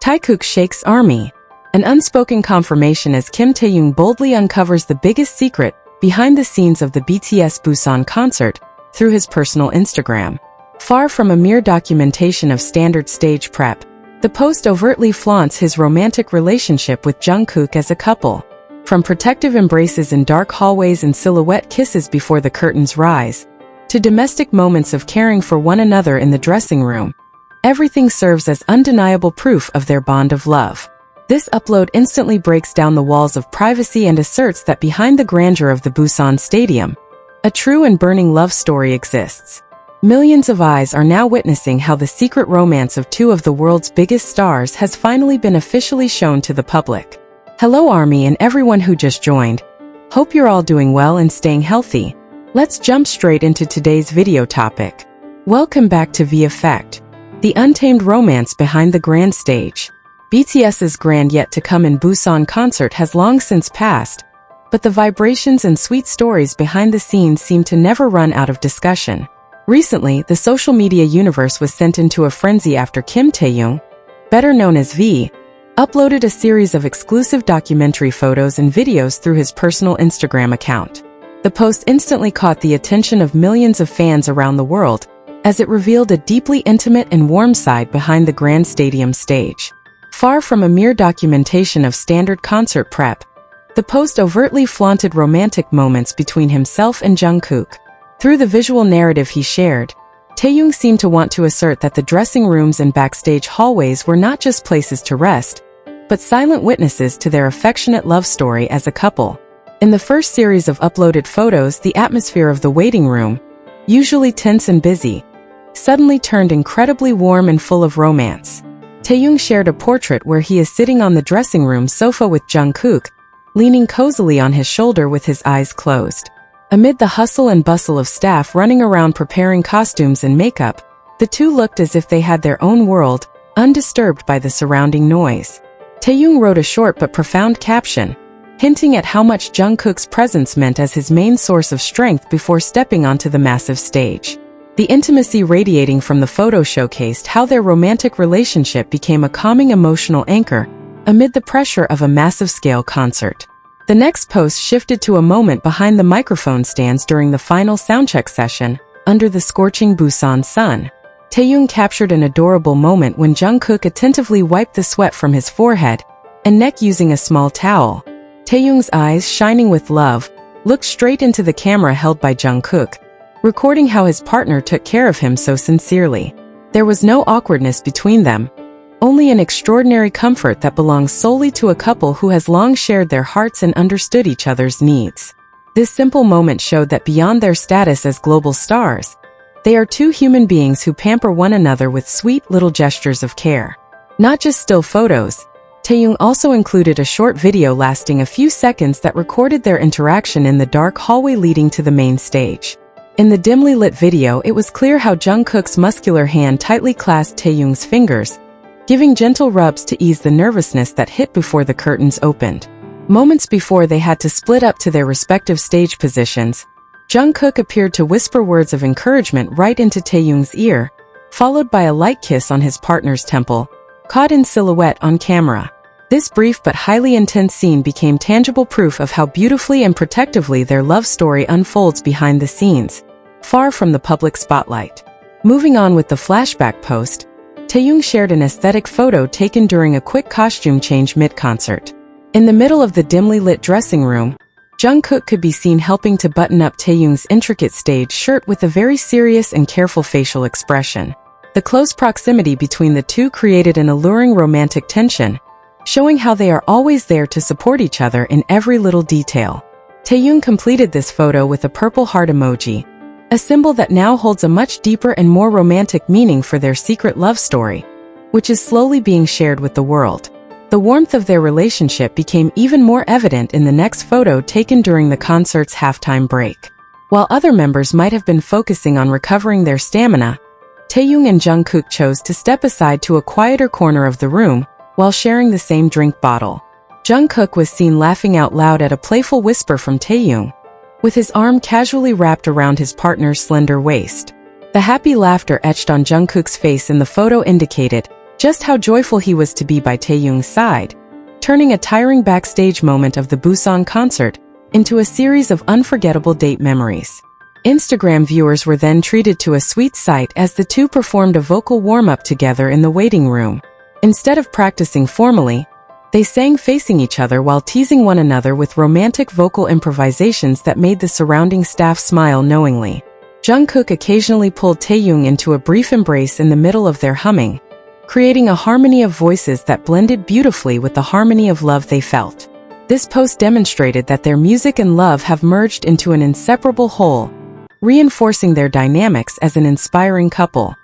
Taekook shakes army. An unspoken confirmation as Kim Taehyung boldly uncovers the biggest secret behind the scenes of the BTS Busan concert through his personal Instagram. Far from a mere documentation of standard stage prep, the post overtly flaunts his romantic relationship with Jungkook as a couple. From protective embraces in dark hallways and silhouette kisses before the curtains rise, to domestic moments of caring for one another in the dressing room, everything serves as undeniable proof of their bond of love. This upload instantly breaks down the walls of privacy and asserts that behind the grandeur of the Busan Stadium, a true and burning love story exists. Millions of eyes are now witnessing how the secret romance of two of the world's biggest stars has finally been officially shown to the public. Hello ARMY and everyone who just joined. Hope you're all doing well and staying healthy. Let's jump straight into today's video topic. Welcome back to VKOOK, the untamed romance behind the grand stage. BTS's grand yet to come in Busan concert has long since passed, but the vibrations and sweet stories behind the scenes seem to never run out of discussion. Recently, the social media universe was sent into a frenzy after Kim Taehyung, better known as V, uploaded a series of exclusive documentary photos and videos through his personal Instagram account. The post instantly caught the attention of millions of fans around the world, as it revealed a deeply intimate and warm side behind the grand stadium stage. Far from a mere documentation of standard concert prep, the post overtly flaunted romantic moments between himself and Jungkook. Through the visual narrative he shared, Taehyung seemed to want to assert that the dressing rooms and backstage hallways were not just places to rest, but silent witnesses to their affectionate love story as a couple. In the first series of uploaded photos, the atmosphere of the waiting room, usually tense and busy, suddenly turned incredibly warm and full of romance. Taehyung shared a portrait where he is sitting on the dressing room sofa with Jungkook, leaning cozily on his shoulder with his eyes closed. Amid the hustle and bustle of staff running around preparing costumes and makeup, the two looked as if they had their own world, undisturbed by the surrounding noise. Taehyung wrote a short but profound caption, hinting at how much Jungkook's presence meant as his main source of strength before stepping onto the massive stage. The intimacy radiating from the photo showcased how their romantic relationship became a calming emotional anchor amid the pressure of a massive-scale concert. The next post shifted to a moment behind the microphone stands during the final soundcheck session, under the scorching Busan sun. Taehyung captured an adorable moment when Jungkook attentively wiped the sweat from his forehead and neck using a small towel. Taehyung's eyes, shining with love, looked straight into the camera held by Jungkook, recording how his partner took care of him so sincerely. There was no awkwardness between them, only an extraordinary comfort that belongs solely to a couple who has long shared their hearts and understood each other's needs. This simple moment showed that beyond their status as global stars, they are two human beings who pamper one another with sweet little gestures of care. Not just still photos, Taehyung also included a short video lasting a few seconds that recorded their interaction in the dark hallway leading to the main stage. In the dimly lit video, it was clear how Jungkook's muscular hand tightly clasped Taehyung's fingers, giving gentle rubs to ease the nervousness that hit before the curtains opened. Moments before they had to split up to their respective stage positions, Jungkook appeared to whisper words of encouragement right into Taehyung's ear, followed by a light kiss on his partner's temple, caught in silhouette on camera. This brief but highly intense scene became tangible proof of how beautifully and protectively their love story unfolds behind the scenes, far from the public spotlight. Moving on with the flashback post, Taehyung shared an aesthetic photo taken during a quick costume change mid-concert. In the middle of the dimly lit dressing room, Jungkook could be seen helping to button up Taehyung's intricate stage shirt with a very serious and careful facial expression. The close proximity between the two created an alluring romantic tension, showing how they are always there to support each other in every little detail. Taehyung completed this photo with a purple heart emoji, a symbol that now holds a much deeper and more romantic meaning for their secret love story, which is slowly being shared with the world. The warmth of their relationship became even more evident in the next photo taken during the concert's halftime break. While other members might have been focusing on recovering their stamina, Taehyung and Jungkook chose to step aside to a quieter corner of the room while sharing the same drink bottle. Jungkook was seen laughing out loud at a playful whisper from Taehyung, with his arm casually wrapped around his partner's slender waist. The happy laughter etched on Jungkook's face in the photo indicated just how joyful he was to be by Taehyung's side, turning a tiring backstage moment of the Busan concert into a series of unforgettable date memories. Instagram viewers were then treated to a sweet sight as the two performed a vocal warm-up together in the waiting room. Instead of practicing formally, they sang facing each other while teasing one another with romantic vocal improvisations that made the surrounding staff smile knowingly. Jungkook occasionally pulled Taehyung into a brief embrace in the middle of their humming, creating a harmony of voices that blended beautifully with the harmony of love they felt. This post demonstrated that their music and love have merged into an inseparable whole, reinforcing their dynamics as an inspiring couple.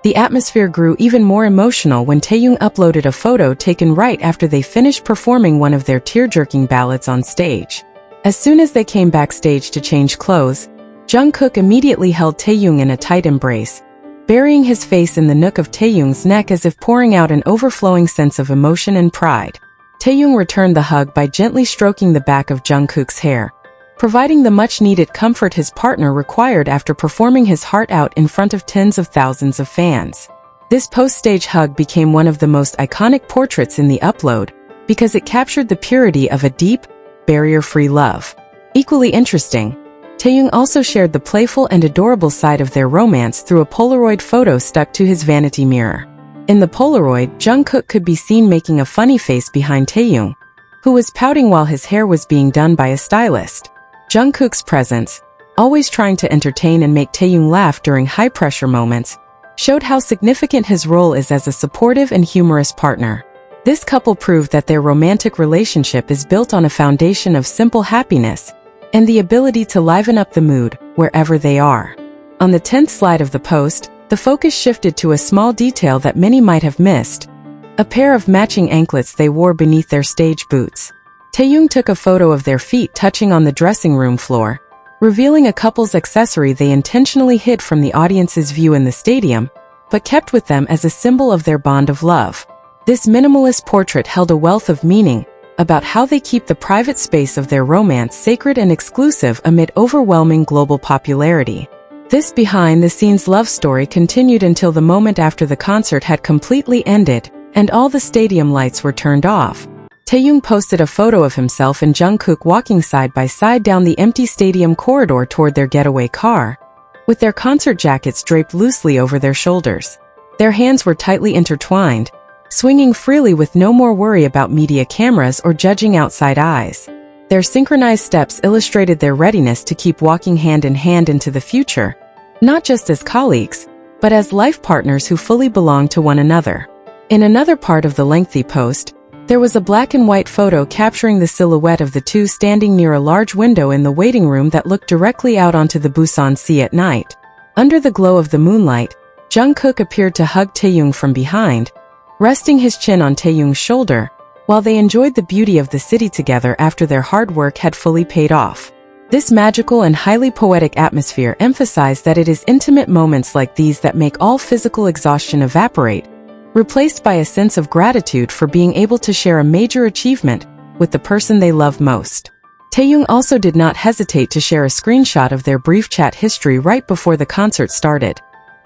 The atmosphere grew even more emotional when Taehyung uploaded a photo taken right after they finished performing one of their tear-jerking ballads on stage. As soon as they came backstage to change clothes, Jungkook immediately held Taehyung in a tight embrace, burying his face in the nook of Taehyung's neck as if pouring out an overflowing sense of emotion and pride. Taehyung returned the hug by gently stroking the back of Jungkook's hair, providing the much-needed comfort his partner required after performing his heart out in front of tens of thousands of fans. This post-stage hug became one of the most iconic portraits in the upload because it captured the purity of a deep, barrier-free love. Equally interesting, Taehyung also shared the playful and adorable side of their romance through a Polaroid photo stuck to his vanity mirror. In the Polaroid, Jungkook could be seen making a funny face behind Taehyung, who was pouting while his hair was being done by a stylist. Jungkook's presence, always trying to entertain and make Taehyung laugh during high-pressure moments, showed how significant his role is as a supportive and humorous partner. This couple proved that their romantic relationship is built on a foundation of simple happiness and the ability to liven up the mood wherever they are. On the 10th slide of the post, the focus shifted to a small detail that many might have missed: a pair of matching anklets they wore beneath their stage boots. Taehyung took a photo of their feet touching on the dressing room floor, revealing a couple's accessory they intentionally hid from the audience's view in the stadium, but kept with them as a symbol of their bond of love. This minimalist portrait held a wealth of meaning about how they keep the private space of their romance sacred and exclusive amid overwhelming global popularity. This behind-the-scenes love story continued until the moment after the concert had completely ended and all the stadium lights were turned off. Taehyung posted a photo of himself and Jungkook walking side by side down the empty stadium corridor toward their getaway car, with their concert jackets draped loosely over their shoulders. Their hands were tightly intertwined, swinging freely with no more worry about media cameras or judging outside eyes. Their synchronized steps illustrated their readiness to keep walking hand in hand into the future, not just as colleagues, but as life partners who fully belong to one another. In another part of the lengthy post, there was a black and white photo capturing the silhouette of the two standing near a large window in the waiting room that looked directly out onto the Busan Sea at night. Under the glow of the moonlight, Jungkook appeared to hug Taehyung from behind, resting his chin on Taehyung's shoulder, while they enjoyed the beauty of the city together after their hard work had fully paid off. This magical and highly poetic atmosphere emphasized that it is intimate moments like these that make all physical exhaustion evaporate, replaced by a sense of gratitude for being able to share a major achievement with the person they love most. Taehyung also did not hesitate to share a screenshot of their brief chat history right before the concert started,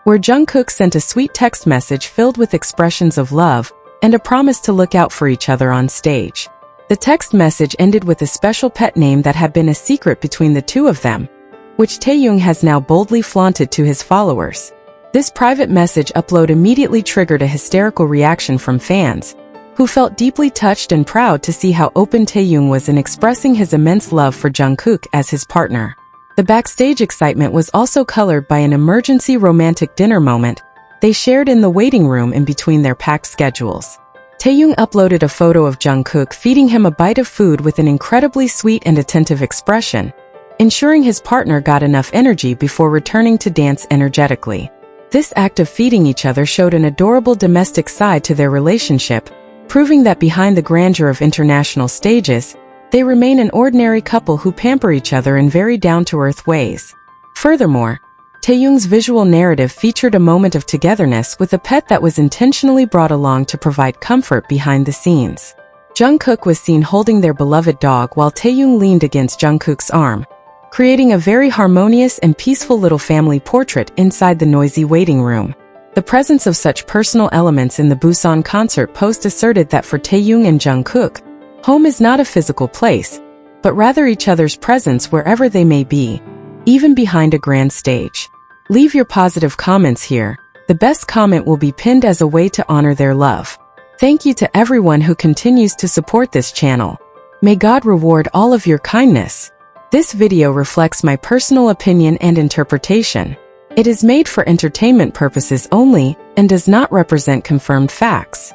where Jungkook sent a sweet text message filled with expressions of love and a promise to look out for each other on stage. The text message ended with a special pet name that had been a secret between the two of them, which Taehyung has now boldly flaunted to his followers. This private message upload immediately triggered a hysterical reaction from fans, who felt deeply touched and proud to see how open Taehyung was in expressing his immense love for Jungkook as his partner. The backstage excitement was also colored by an emergency romantic dinner moment they shared in the waiting room in between their packed schedules. Taehyung uploaded a photo of Jungkook feeding him a bite of food with an incredibly sweet and attentive expression, ensuring his partner got enough energy before returning to dance energetically. This act of feeding each other showed an adorable domestic side to their relationship, proving that behind the grandeur of international stages, they remain an ordinary couple who pamper each other in very down-to-earth ways. Furthermore, Taehyung's visual narrative featured a moment of togetherness with a pet that was intentionally brought along to provide comfort behind the scenes. Jungkook was seen holding their beloved dog while Taehyung leaned against Jungkook's arm, creating a very harmonious and peaceful little family portrait inside the noisy waiting room. The presence of such personal elements in the Busan concert post asserted that for Taehyung and Jungkook, home is not a physical place, but rather each other's presence wherever they may be, even behind a grand stage. Leave your positive comments here. The best comment will be pinned as a way to honor their love. Thank you to everyone who continues to support this channel. May God reward all of your kindness. This video reflects my personal opinion and interpretation. It is made for entertainment purposes only and does not represent confirmed facts.